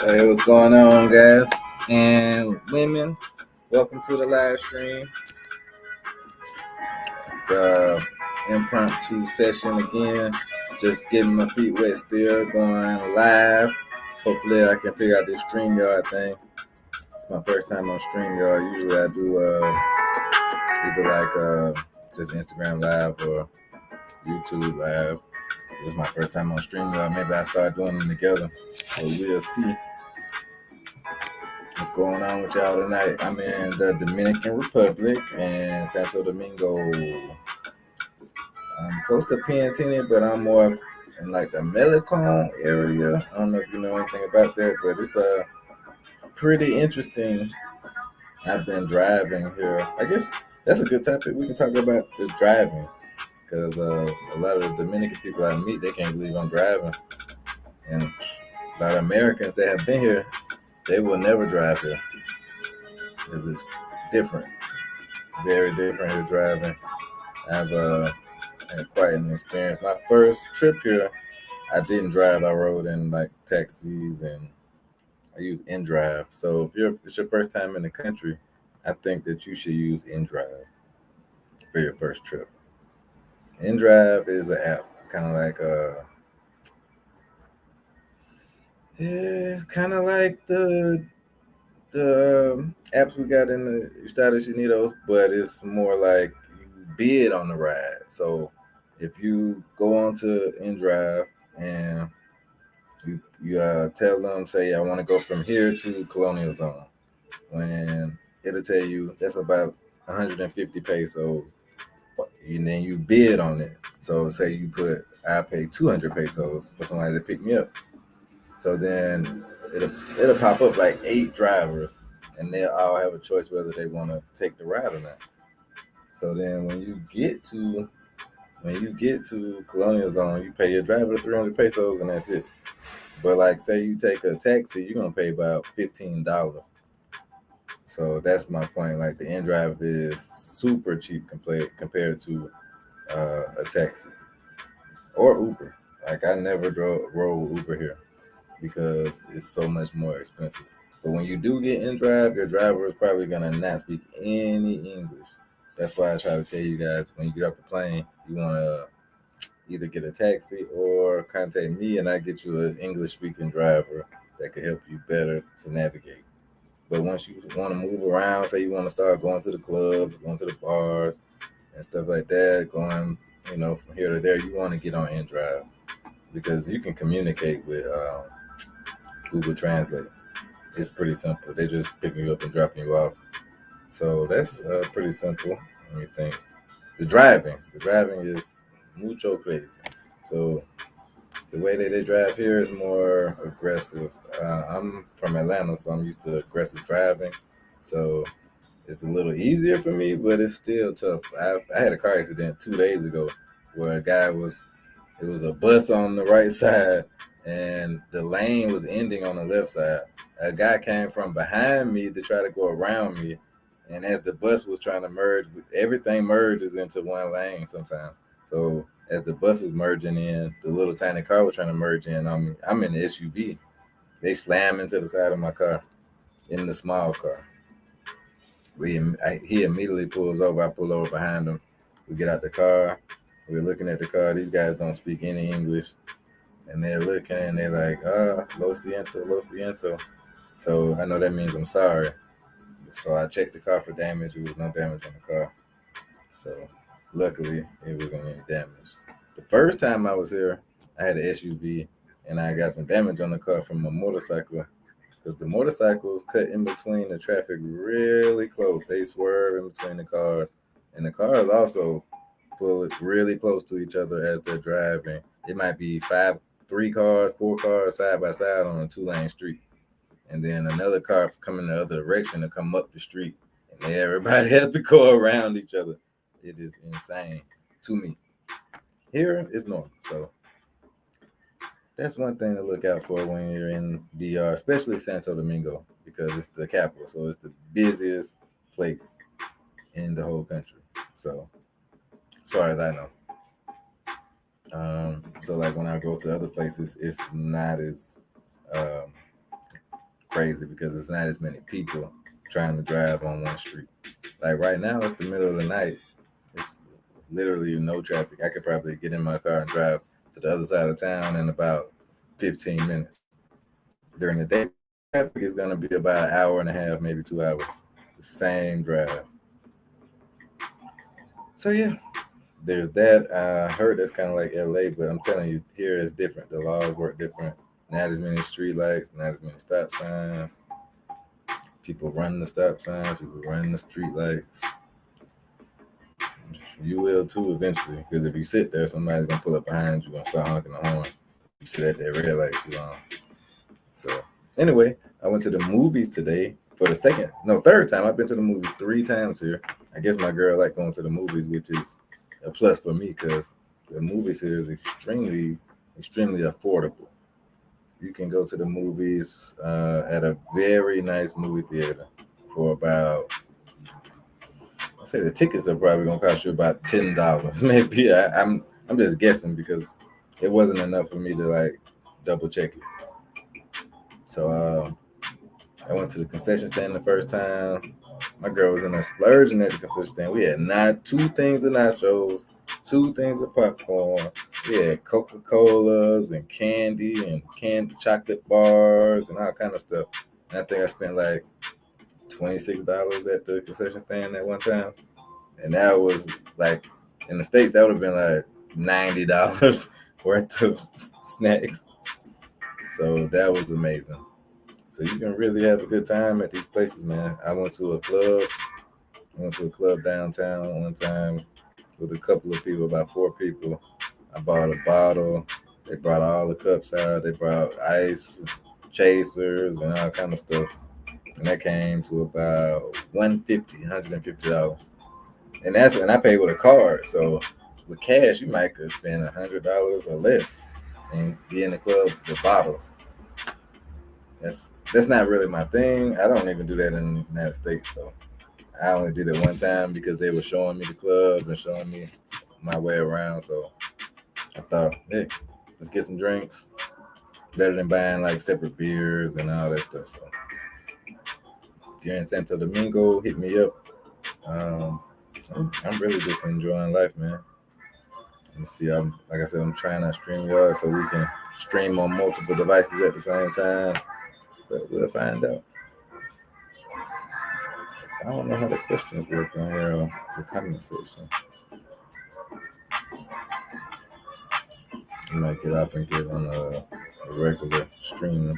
Hey, what's going on, guys and women? Welcome to the live stream. It's impromptu session again. Just getting my feet wet, still going live. Hopefully, I can figure out this StreamYard thing. It's my first time on StreamYard. Usually, I do either just Instagram Live or YouTube Live. This is my first time on StreamYard. Maybe I start doing them together. So we'll see. What's going on with y'all tonight? I'm in the Dominican Republic and Santo Domingo. I'm close to Piantini, but I'm more in like the Melicon area. I don't know if you know anything about that, but it's pretty interesting. I've been driving here. I guess that's a good topic. We can talk about the driving because a lot of the Dominican people I meet, they can't believe I'm driving. And a lot of Americans that have been here, they will never drive here because it's different. Very different here driving. I've had quite an experience. My first trip here, I didn't drive. I rode in like taxis and I use InDrive. So if it's your first time in the country, I think that you should use InDrive for your first trip. InDrive is an app, kind of like it's kind of like the apps we got in the Estados Unidos, but it's more like you bid on the ride. So if you go onto InDrive and you tell them, say, I want to go from here to Colonial Zone, when it'll tell you that's about 150 pesos, and then you bid on it. So say you put, I pay 200 pesos for somebody to pick me up. So then it'll pop up like 8 drivers, and they'll all have a choice whether they want to take the ride or not. So then when you get to Colonial Zone, you pay your driver 300 pesos, and that's it. But like, say you take a taxi, you're gonna pay about $15. So that's my point. Like the InDrive is super cheap compared to a taxi or Uber. Like I never rode Uber here because it's so much more expensive. But when you do get InDrive, your driver is probably gonna not speak any English. That's why I try to tell you guys when you get off the plane, you wanna either get a taxi or contact me, and I get you an English speaking driver that could help you better to navigate. But once you want to move around, say you want to start going to the clubs, going to the bars, and stuff like that, going from here to there, you want to get on InDrive because you can communicate with Google Translate. It's pretty simple. They just picking you up and dropping you off. So that's pretty simple. Let me think. The driving is mucho crazy. So the way that they drive here is more aggressive. I'm from Atlanta, so I'm used to aggressive driving. So it's a little easier for me, but it's still tough. I had a car accident 2 days ago where it was a bus on the right side and the lane was ending on the left side. A guy came from behind me to try to go around me, and as the bus was trying to merge, everything merges into one lane sometimes. So as the bus was merging in, the little tiny car was trying to merge in on me. I'm in the SUV. They slam into the side of my car in the small car. He immediately pulls over. I pull over behind him. We get out the car. We're looking at the car. These guys don't speak any English, and they're looking and they're like, lo siento, lo siento. So I know that means I'm sorry. So I checked the car for damage. There was no damage on the car. So luckily, it wasn't any damage. The first time I was here, I had an SUV, and I got some damage on the car from a motorcycle because the motorcycles cut in between the traffic really close. They swerve in between the cars, and the cars also pull it really close to each other as they're driving. It might be 4 cars side by side on a 2-lane street, and then another car coming the other direction to come up the street, and everybody has to go around each other. It is insane to me. Here it's normal, so that's one thing to look out for when you're in DR, especially Santo Domingo, because it's the capital, so it's the busiest place in the whole country. So, as far as I know, so like when I go to other places, it's not as um, crazy because it's not as many people trying to drive on one street. Like right now, it's the middle of the night. It's literally no traffic. I could probably get in my car and drive to the other side of town in about 15 minutes. During the day, traffic is going to be about an hour and a half, maybe 2 hours. The same drive. So yeah, there's that. I heard that's kind of like LA, but I'm telling you, here it's different. The laws work different. Not as many street lights, not as many stop signs. People run the stop signs, people run the street lights. You will too eventually, because if you sit there, somebody's gonna pull up behind you, gonna start honking the horn. You sit at that red light too long. So anyway, I went to the movies today for the third time. I've been to the movies 3 times here. I guess my girl like going to the movies, which is a plus for me because the movies here is extremely, extremely affordable. You can go to the movies at a very nice movie theater for about, I say the tickets are probably gonna cost you about $10. Maybe I'm just guessing because it wasn't enough for me to like double check it. So I went to the concession stand the first time. My girl was in there splurging at the concession stand. We had not 2 things of nachos, 2 things of popcorn. We had Coca Colas and candy chocolate bars and all kind of stuff. And I think I spent like $26 at the concession stand at one time. And that was like in the States, that would have been like $90 worth of snacks. So that was amazing. So you can really have a good time at these places, man. I went to a club. I went to a club downtown one time with a couple of people, about 4 people. I bought a bottle. They brought all the cups out. They brought ice, chasers, and all kind of stuff. And that came to about $150. And I paid with a card. So with cash, you might could spend $100 or less and be in the club with bottles. That's not really my thing. I don't even do that in the United States. So I only did it one time because they were showing me the club and showing me my way around. So I thought, hey, let's get some drinks. Better than buying like separate beers and all that stuff. So if you're in Santo Domingo, hit me up. Um, I'm really just enjoying life, man. Let me see. Like I said, I'm trying to stream y'all so we can stream on multiple devices at the same time. But we'll find out. I don't know how the questions work on here, the comment section. You might get off and get on a regular stream.